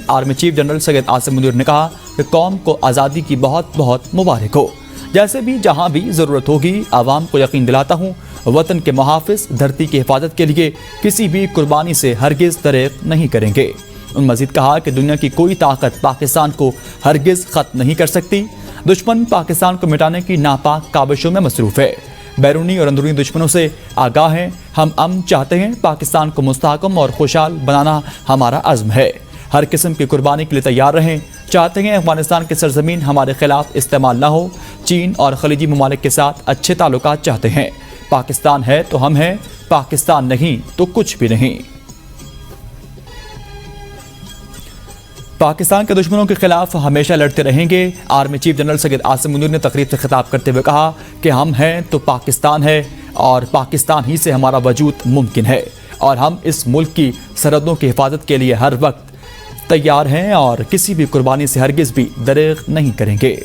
Army chief general Syed Asim Munir نے کہا کہ قوم کو آزادی کی بہت بہت مبارک ہو۔ جیسے بھی جہاں بھی ضرورت ہوگی عوام کو یقین دلاتا ہوں وطن کے محافظ دھرتی کی حفاظت کے لیے کسی بھی قربانی سے ہرگز دریغ نہیں کریں گے۔ انہوں نے مزید کہا کہ دنیا کی کوئی طاقت پاکستان کو ہرگز ختم نہیں کر سکتی۔ دشمن پاکستان کو مٹانے کی ناپاک کاوشوں میں مصروف ہے، بیرونی اور اندرونی دشمنوں سے آگاہ ہیں۔ ہم امن چاہتے ہیں، پاکستان کو مستحکم اور خوشحال بنانا ہمارا عزم ہے۔ ہر قسم کی قربانی کے لیے تیار رہیں۔ چاہتے ہیں افغانستان کی سرزمین ہمارے خلاف استعمال نہ ہو۔ چین اور خلیجی ممالک کے ساتھ اچھے تعلقات چاہتے ہیں۔ پاکستان ہے تو ہم ہیں، پاکستان نہیں تو کچھ بھی نہیں۔ پاکستان کے دشمنوں کے خلاف ہمیشہ لڑتے رہیں گے۔ Army chief general Syed Asim Munir نے تقریب سے خطاب کرتے ہوئے کہا کہ ہم ہیں تو پاکستان ہے اور پاکستان ہی سے ہمارا وجود ممکن ہے، اور ہم اس ملک کی سرحدوں کی حفاظت کے لیے ہر وقت تیار ہیں اور کسی بھی قربانی سے ہرگز بھی دریغ نہیں کریں گے۔